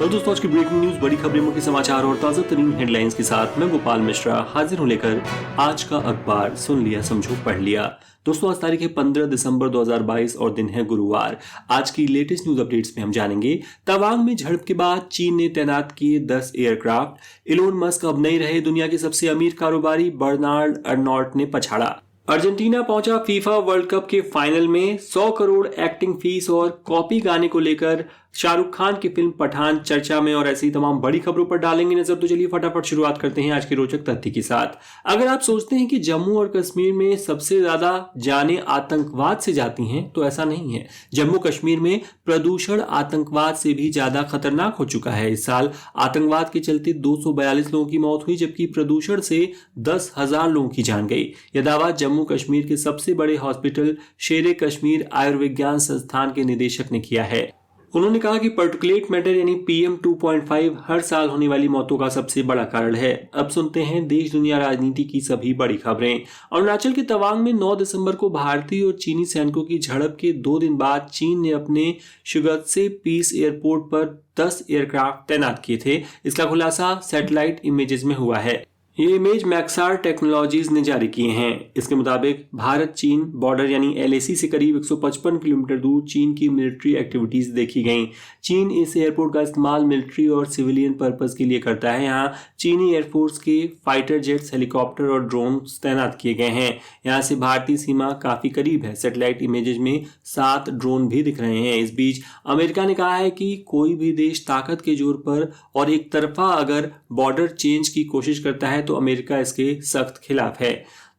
और दोस्तों आज की ब्रेकिंग न्यूज, बड़ी खबरें, मुख्य समाचार और ताजा तरीन हेडलाइंस के साथ मैं गोपाल मिश्रा हाजिर हूं लेकर आज का अखबार। सुन लिया, समझो, पढ़ लिया। दोस्तों आज तारीख है 15 दिसंबर 2022 और दिन है गुरुवार। आज की लेटेस्ट न्यूज अपडेट्स में हम जानेंगे तवांग में झड़प के बाद चीन ने तैनात किए 10 एयरक्राफ्ट। इलोन मस्क अब नहीं रहे दुनिया के सबसे अमीर कारोबारी, बर्नार्ड अर्नॉल्ट ने पछाड़ा। अर्जेंटीना पहुंचा फीफा वर्ल्ड कप के फाइनल में। 100 करोड़ एक्टिंग फीस और कॉपी गाने को लेकर शाहरुख खान की फिल्म पठान चर्चा में, और ऐसी तमाम बड़ी खबरों पर डालेंगे नजर। तो चलिए फटाफट शुरुआत करते हैं आज के रोचक तथ्य के साथ। अगर आप सोचते हैं कि जम्मू और कश्मीर में सबसे ज्यादा जानें आतंकवाद से जाती हैं, तो ऐसा नहीं है। जम्मू कश्मीर में प्रदूषण आतंकवाद से भी ज्यादा खतरनाक हो चुका है। इस साल आतंकवाद के चलते 242 लोगों की मौत हुई, जबकि प्रदूषण से 10,000 लोगों की जान गई। यह दावा जम्मू कश्मीर के सबसे बड़े हॉस्पिटल शेरे कश्मीर आयुर्विज्ञान संस्थान के निदेशक ने किया है। उन्होंने कहा कि पार्टिकुलेट मैटर यानी PM 2.5 हर साल होने वाली मौतों का सबसे बड़ा कारण है। अब सुनते हैं देश दुनिया राजनीति की सभी बड़ी खबरें। अरुणाचल के तवांग में 9 दिसंबर को भारतीय और चीनी सैनिकों की झड़प के 2 दिन बाद चीन ने अपने शुगत्से पीस एयरपोर्ट पर 10 एयरक्राफ्ट तैनात किए थे। इसका खुलासा सैटेलाइट इमेजेस में हुआ है। ये इमेज मैक्सार टेक्नोलॉजीज ने जारी किए हैं। इसके मुताबिक भारत चीन बॉर्डर यानी LAC से करीब 155 किलोमीटर दूर चीन की मिलिट्री एक्टिविटीज देखी गईं। चीन इस एयरपोर्ट का इस्तेमाल मिलिट्री और सिविलियन पर्पस के लिए करता है। यहाँ चीनी एयरफोर्स के फाइटर जेट्स, हेलीकॉप्टर और ड्रोन तैनात किए गए हैं। यहाँ से भारतीय सीमा काफी करीब है। सैटेलाइट इमेजेस में 7 ड्रोन भी दिख रहे हैं। इस बीच अमेरिका ने कहा है कि कोई भी देश ताकत के जोर पर और एक तरफा अगर बॉर्डर चेंज की कोशिश करता है तो अमेरिका इसके सख्त खिलाफ है।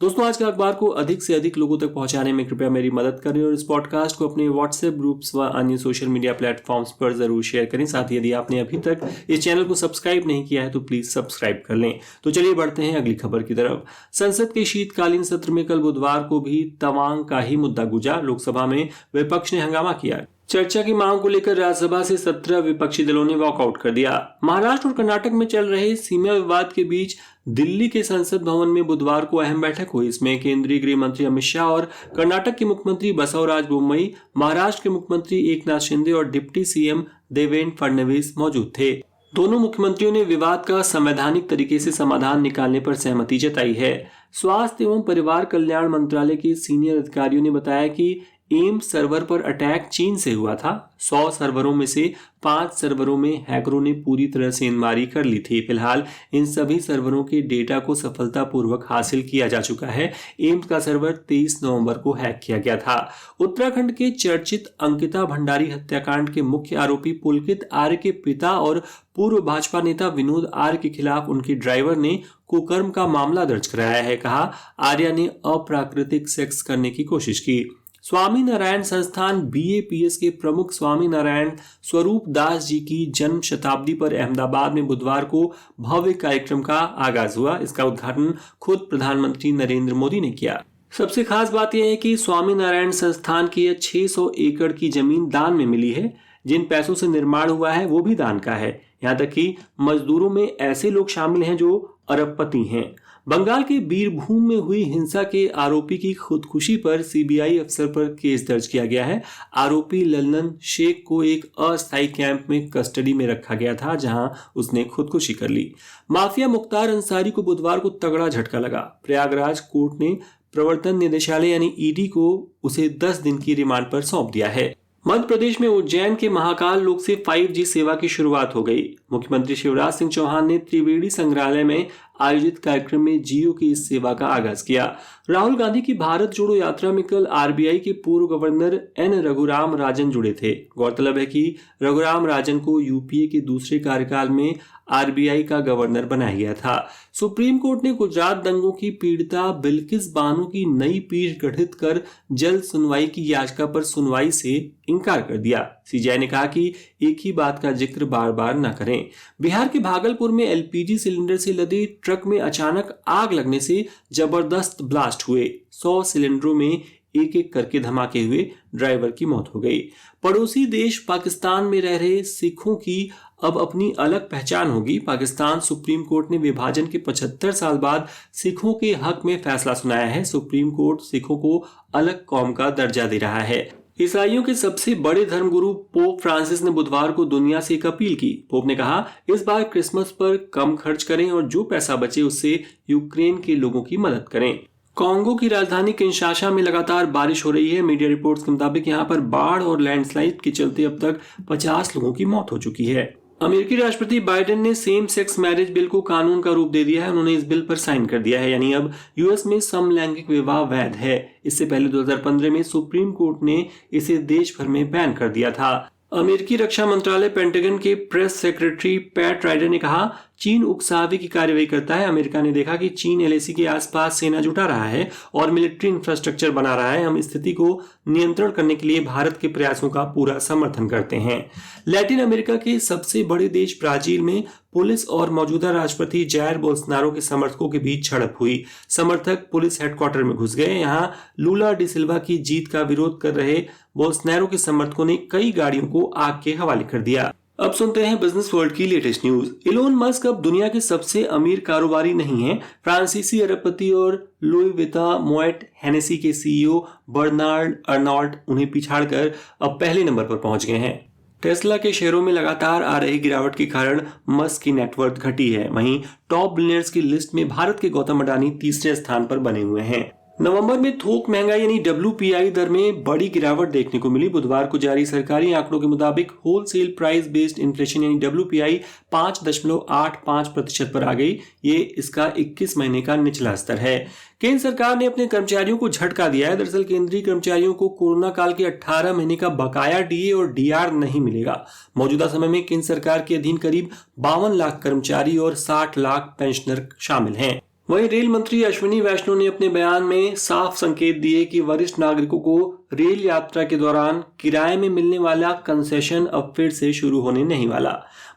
दोस्तों आज के अखबार को अधिक से अधिक लोगों तक पहुंचाने में कृपया मेरी मदद करें और इस पॉडकास्ट को अपने व्हाट्सएप ग्रुप्स व अन्य सोशल मीडिया प्लेटफॉर्म्स पर जरूर शेयर करें। साथ ही यदि आपने अभी तक इस चैनल को सब्सक्राइब नहीं किया है तो प्लीज सब्सक्राइब कर लें। तो चलिए बढ़ते हैं अगली खबर की तरफ। संसद के शीतकालीन सत्र में कल बुधवार को भी तवांग का ही मुद्दा गूंजा। लोकसभा में विपक्ष ने हंगामा किया। चर्चा की मांग को लेकर राज्यसभा से 17 विपक्षी दलों ने वॉकआउट कर दिया। महाराष्ट्र और कर्नाटक में चल रहे सीमा विवाद के बीच दिल्ली के संसद भवन में बुधवार को अहम बैठक हुई। इसमें केंद्रीय गृह मंत्री अमित शाह और कर्नाटक के मुख्यमंत्री बसवराज बोम्मई, महाराष्ट्र के मुख्यमंत्री एकनाथ शिंदे और डिप्टी CM देवेंद्र फडणवीस मौजूद थे। दोनों मुख्यमंत्रियों ने विवाद का संवैधानिक तरीके से समाधान निकालने पर सहमति जताई है। स्वास्थ्य एवं परिवार कल्याण मंत्रालय के सीनियर अधिकारियों ने बताया कि एम्स सर्वर पर अटैक चीन से हुआ था। 100 सर्वरों में से 5 सर्वरों में हैकरों ने पूरी तरह से इनमारी कर ली थी। फिलहाल इन सभी सर्वरों के डेटा को सफलतापूर्वक हासिल किया जा चुका है। एम्स का सर्वर 23 नवंबर को हैक किया गया था। उत्तराखंड के चर्चित अंकिता भंडारी हत्याकांड के मुख्य आरोपी पुलकित आर्य के पिता और पूर्व भाजपा नेता विनोद आर्य के खिलाफ उनके ड्राइवर ने कुकर्म का मामला दर्ज कराया है। कहा, आर्य ने अप्राकृतिक सेक्स करने की कोशिश की। स्वामी नारायण संस्थान BAPS के प्रमुख स्वामी नारायण स्वरूप दास जी की जन्म शताब्दी पर अहमदाबाद में बुधवार को भव्य कार्यक्रम का आगाज हुआ। इसका उद्घाटन खुद प्रधानमंत्री नरेंद्र मोदी ने किया। सबसे खास बात यह है कि स्वामी नारायण संस्थान की यह 600 एकड़ की जमीन दान में मिली है। जिन पैसों से निर्माण हुआ है वो भी दान का है। यहाँ तक कि मजदूरों में ऐसे लोग शामिल हैं जो अरबपति हैं। बंगाल के बीरभूम में हुई हिंसा के आरोपी की खुदकुशी पर CBI अफसर पर केस दर्ज किया गया है। आरोपी लल्लन शेख को एक अस्थायी कैंप में कस्टडी में रखा गया था, जहां उसने खुदकुशी कर ली। माफिया मुख्तार अंसारी को बुधवार को तगड़ा झटका लगा। प्रयागराज कोर्ट ने प्रवर्तन निदेशालय यानी ED को उसे 10 दिन की रिमांड पर सौंप दिया है। मध्य प्रदेश में उज्जैन के महाकाल लोक से 5G सेवा की शुरुआत हो गई। मुख्यमंत्री शिवराज सिंह चौहान ने त्रिवेणी संग्रहालय में आयोजित कार्यक्रम में जियो की इस सेवा का आगाज किया। राहुल गांधी की भारत जोड़ो यात्रा में कल RBI के पूर्व गवर्नर N रघुराम राजन जुड़े थे। गौरतलब है कि रघुराम राजन को UPA के दूसरे कार्यकाल में RBI का गवर्नर बनाया गया था। सुप्रीम कोर्ट ने गुजरात दंगों की पीड़िता बिल्किस बानो की नई पीठ गठित कर जल्द सुनवाई की याचिका पर सुनवाई से इनकार कर दिया। CJI ने कहा कि एक ही बात का जिक्र बार बार न करें। बिहार के भागलपुर में LPG सिलेंडर से लदे ट्रक में अचानक आग लगने से जबरदस्त ब्लास्ट हुए। 100 सिलेंडरों में एक एक करके धमाके हुए, ड्राइवर की मौत हो गई। पड़ोसी देश पाकिस्तान में रह रहे सिखों की अब अपनी अलग पहचान होगी। पाकिस्तान सुप्रीम कोर्ट ने विभाजन के 75 साल बाद सिखों के हक में फैसला सुनाया है। सुप्रीम कोर्ट सिखों को अलग कौम का दर्जा दे रहा है। ईसाइयों के सबसे बड़े धर्मगुरु पोप फ्रांसिस ने बुधवार को दुनिया से एक अपील की। पोप ने कहा, इस बार क्रिसमस पर कम खर्च करें और जो पैसा बचे उससे यूक्रेन के लोगों की मदद करें। कांगो की राजधानी किंशासा में लगातार बारिश हो रही है। मीडिया रिपोर्ट्स के मुताबिक यहां पर बाढ़ और लैंडस्लाइड के चलते अब तक 50 लोगों की मौत हो चुकी है। अमेरिकी राष्ट्रपति बाइडेन ने सेम सेक्स मैरिज बिल को कानून का रूप दे दिया है। उन्होंने इस बिल पर साइन कर दिया है, यानी अब यूएस में समलैंगिक विवाह वैध है। इससे पहले 2015 में सुप्रीम कोर्ट ने इसे देश भर में बैन कर दिया था। अमेरिकी रक्षा मंत्रालय पेंटागन के प्रेस सेक्रेटरी पैट राइडर ने कहा, चीन उकसावे की कार्रवाई करता है। अमेरिका ने देखा कि चीन एलएसी के आसपास सेना जुटा रहा है और मिलिट्री इंफ्रास्ट्रक्चर बना रहा है। हम स्थिति को नियंत्रण करने के लिए भारत के प्रयासों का पूरा समर्थन करते हैं। लैटिन अमेरिका के सबसे बड़े देश ब्राजील में पुलिस और मौजूदा राष्ट्रपति जायर बोल्सोनारो के समर्थकों के बीच झड़प हुई। समर्थक पुलिस हेडक्वार्टर में घुस गए। यहां लूला डी सिल्वा की जीत का विरोध कर रहे बोल्सोनारो के समर्थकों ने कई गाड़ियों को आग के हवाले कर दिया। अब सुनते हैं बिजनेस वर्ल्ड की लेटेस्ट न्यूज। इलोन मस्क अब दुनिया के सबसे अमीर कारोबारी नहीं है। फ्रांसीसी अरबपति और लुई विता मोएट हेनेसी के सीईओ बर्नार्ड अर्नॉल्ट उन्हें पिछाड़कर अब पहले नंबर पर पहुंच गए हैं। टेस्ला के शेयरों में लगातार आ रही गिरावट के कारण मस्क की नेटवर्थ घटी है। वहीं टॉप बिलियनर्स की लिस्ट में भारत के गौतम अडानी तीसरे स्थान पर बने हुए हैं। नवंबर में थोक महंगाई यानी WPI दर में बड़ी गिरावट देखने को मिली। बुधवार को जारी सरकारी आंकड़ों के मुताबिक होलसेल प्राइस बेस्ड इन्फ्लेशन यानी WPI 5.85% पर आ गई। ये इसका 21 महीने का निचला स्तर है। केंद्र सरकार ने अपने कर्मचारियों को झटका दिया है। दरअसल केंद्रीय कर्मचारियों को कोरोना काल के 18 महीने का बकाया DA और DR नहीं मिलेगा। मौजूदा समय में केंद्र सरकार के अधीन करीब 52 लाख कर्मचारी और 60 लाख पेंशनर शामिल हैं। वहीं रेल मंत्री अश्विनी वैष्णव ने अपने बयान में साफ संकेत दिए कि वरिष्ठ नागरिकों को रेल यात्रा के दौरान किराए में मिलने वाला कंसेशन अब फिर से शुरू होने नहीं वाला।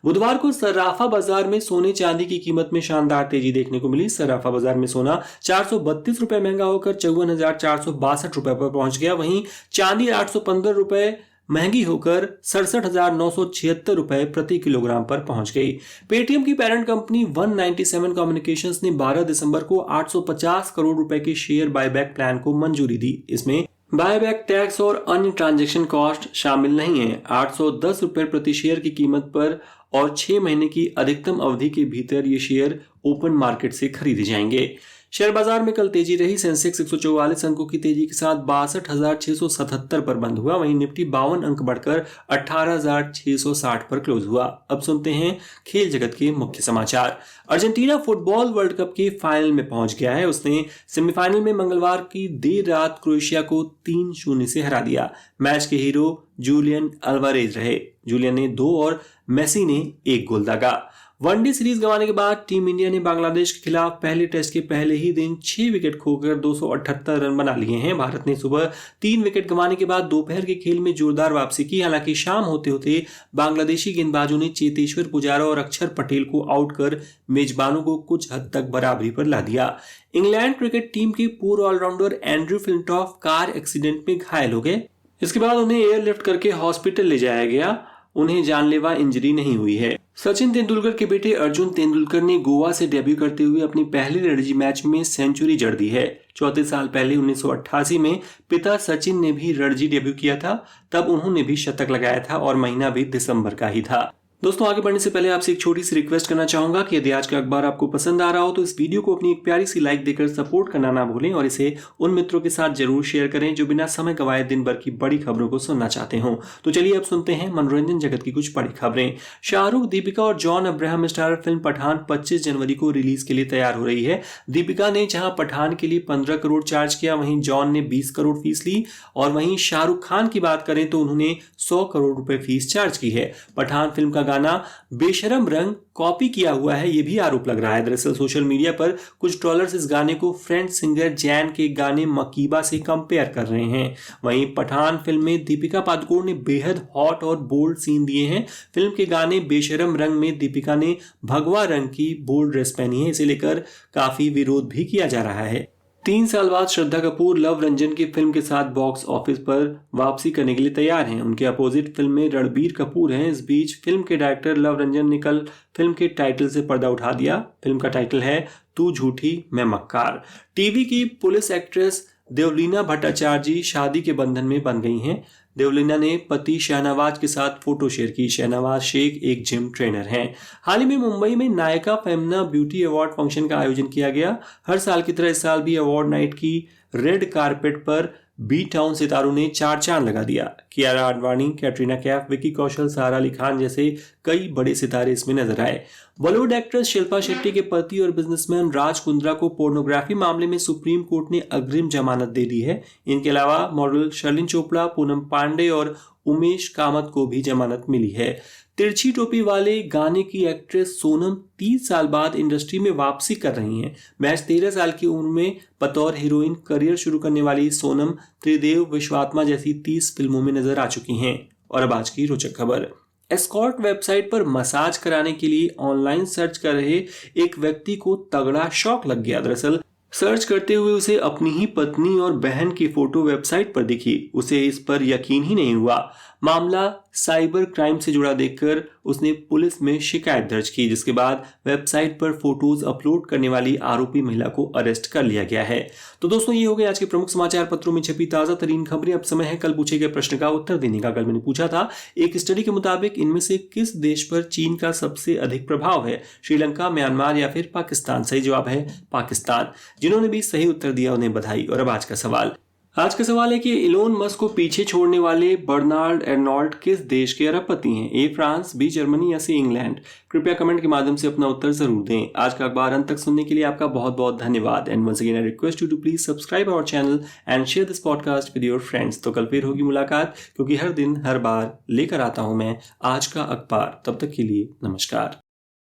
बुधवार को सर्राफा बाजार में सोने चांदी की कीमत में शानदार तेजी देखने को मिली। सर्राफा बाजार में सोना 432 रुपए महंगा होकर 54,462 रुपए पर पहुंच गया। वहीं चांदी 815 रुपए महंगी होकर 67,976 रुपए प्रति किलोग्राम पर पहुंच गई। पेटीएम की पेरेंट कंपनी 197 कम्युनिकेशंस ने 12 दिसंबर को 850 करोड़ रुपए के शेयर बायबैक प्लान को मंजूरी दी। इसमें बायबैक टैक्स और अन्य ट्रांजैक्शन कॉस्ट शामिल नहीं है। 810 रुपए प्रति शेयर की कीमत पर और 6 महीने की अधिकतम अवधि के भीतर ये शेयर ओपन मार्केट से खरीदे जाएंगे। शेयर बाजार में कल तेजी रही। सेंसेक्स 144 अंकों की तेजी के साथ 62,677 पर बंद हुआ। वहीं निफ्टी 52 अंक बढ़कर 18,660 पर क्लोज हुआ। अब सुनते हैं खेल जगत के मुख्य समाचार। अर्जेंटीना फुटबॉल वर्ल्ड कप के फाइनल में पहुंच गया है। उसने सेमीफाइनल में मंगलवार की देर रात क्रोएशिया को 3-0 से हरा दिया। मैच के हीरो जूलियन अल्वारेज रहे। जूलियन ने 2 और मेसी ने 1 गोल दागा। वनडे सीरीज गंवाने के बाद टीम इंडिया ने बांग्लादेश के खिलाफ पहले टेस्ट के पहले ही दिन 6 विकेट खोकर 278 रन बना लिए हैं। भारत ने सुबह 3 विकेट गंवाने के बाद दोपहर के खेल में जोरदार वापसी की। हालांकि शाम होते होते बांग्लादेशी गेंदबाजों ने चेतेश्वर पुजारा और अक्षर पटेल को आउट कर मेजबानों को कुछ हद तक बराबरी पर ला दिया। इंग्लैंड क्रिकेट टीम के पूर्व allrounder Andrew Flintoff car accident में घायल हो गए। इसके बाद उन्हें एयरलिफ्ट करके हॉस्पिटल ले जाया गया। उन्हें जानलेवा इंजरी नहीं हुई है। सचिन तेंदुलकर के बेटे अर्जुन तेंदुलकर ने गोवा से डेब्यू करते हुए अपनी पहले रणजी मैच में सेंचुरी जड़ दी है। 34 साल पहले 1988 में पिता सचिन ने भी रणजी डेब्यू किया था। तब उन्होंने भी शतक लगाया था और महीना भी दिसंबर का ही था। दोस्तों, आगे बढ़ने से पहले आपसे एक छोटी सी रिक्वेस्ट करना चाहूंगा कि यदि आज का अखबार आपको पसंद आ रहा हो तो इस वीडियो को अपनी एक प्यारी सी लाइक देकर सपोर्ट करना ना भूलें और इसे उन मित्रों के साथ जरूर शेयर करें जो बिना समय गंवाए दिन भर की बड़ी खबरों को सुनना चाहते हो। तो चलिए अब सुनते हैं मनोरंजन जगत की कुछ बड़ी खबरें। शाहरुख, दीपिका और John Abraham starrer film Pathaan 25 जनवरी को रिलीज के लिए तैयार हो रही है। दीपिका ने जहां पठान के लिए 15 करोड़ चार्ज किया, वहीं जॉन ने 20 करोड़ फीस ली और वहीं शाहरुख खान की बात करें तो उन्होंने 100 करोड़ रुपए फीस चार्ज की है। पठान फिल्म का गाना बेशरम रंग कॉपी किया हुआ है, ये भी आरोप लग रहा है। दरअसल सोशल मीडिया पर कुछ ट्रोलर्स इस गाने को फ्रेंच सिंगर जैन के गाने मकीबा से कंपेयर कर रहे हैं। वहीं पठान फिल्म में दीपिका पादुकोण ने बेहद हॉट और बोल्ड सीन दिए हैं। फिल्म के गाने बेशरम रंग में दीपिका ने भगवा रंग की बोल्ड ड्रेस पहनी है। इसे लेकर काफी विरोध भी किया जा रहा है। 3 साल बाद श्रद्धा कपूर लव रंजन की फिल्म के साथ बॉक्स ऑफिस पर वापसी करने के लिए तैयार हैं। उनके अपोजिट फिल्म में रणबीर कपूर हैं। इस बीच फिल्म के डायरेक्टर लव रंजन ने कल फिल्म के टाइटल से पर्दा उठा दिया। फिल्म का टाइटल है तू झूठी मैं मक्कार। टीवी की पुलिस एक्ट्रेस देवलीना भट्टाचार्य जी शादी के बंधन में बंध गई हैं। देवलीना ने पति शहनवाज के साथ फोटो शेयर की। शहनवाज शेख एक जिम ट्रेनर हैं। हाल ही में मुंबई में Nykaa Femina beauty award function का आयोजन किया गया। हर साल की तरह इस साल भी अवार्ड नाइट की रेड कारपेट पर बी टाउन सितारों ने चार चांद लगा दिया। कियारा आडवाणी, कैटरीना कैफ, विकी कौशल, सारा अली खान जैसे कई बड़े सितारे इसमें नजर आए। बॉलीवुड एक्ट्रेस शिल्पा शेट्टी के पति और बिजनेसमैन राज कुंद्रा को पोर्नोग्राफी मामले में सुप्रीम कोर्ट ने अग्रिम जमानत दे दी है। इनके अलावा मॉडल शर्लिन चोपड़ा, पूनम पांडे और उमेश कामत को भी जमानत मिली है। तिरछी टोपी वाले गाने की एक्ट्रेस सोनम 30 साल बाद इंडस्ट्री में वापसी कर रही हैं। महज 13 साल की उम्र में बतौर हीरोइन करियर शुरू करने वाली सोनम त्रिदेव विश्वात्मा जैसी 30 फिल्मों में नजर आ चुकी हैं। और अब आज की रोचक खबर। एस्कॉर्ट वेबसाइट पर मसाज कराने के लिए ऑनलाइन सर्च कर रहे एक व्यक्ति को तगड़ा शॉक लग गया। दरअसल सर्च करते हुए उसे अपनी ही पत्नी और बहन की फोटो वेबसाइट पर दिखी। उसे इस पर यकीन ही नहीं हुआ। मामला साइबर क्राइम से जुड़ा देखकर उसने पुलिस में शिकायत दर्ज की, जिसके बाद वेबसाइट पर फोटोज अपलोड करने वाली आरोपी महिला को अरेस्ट कर लिया गया है। तो दोस्तों, ये हो गए आज के प्रमुख समाचार पत्रों में छपी ताजा तरीन खबरें। अब समय है कल पूछे गए प्रश्न का उत्तर देने का। कल मैंने पूछा था, एक स्टडी के मुताबिक इनमें से किस देश पर चीन का सबसे अधिक प्रभाव है? श्रीलंका, म्यांमार या फिर पाकिस्तान? सही जवाब है पाकिस्तान। जिन्होंने भी सही उत्तर दिया उन्हें बधाई। और अब आज का सवाल है कि इलोन मस्क को पीछे छोड़ने वाले बर्नार्ड अर्नोल्ड किस देश के अरबपति हैं? ए फ्रांस, बी जर्मनी या सी इंग्लैंड? कृपया कमेंट के माध्यम से अपना उत्तर जरूर दें। आज का अखबार अंत तक सुनने के लिए आपका बहुत बहुत धन्यवाद। And once again I request you to please subscribe our channel and share this podcast with your friends. तो कल फिर होगी मुलाकात, क्योंकि हर दिन हर बार लेकर आता हूं मैं आज का अखबार। तब तक के लिए नमस्कार।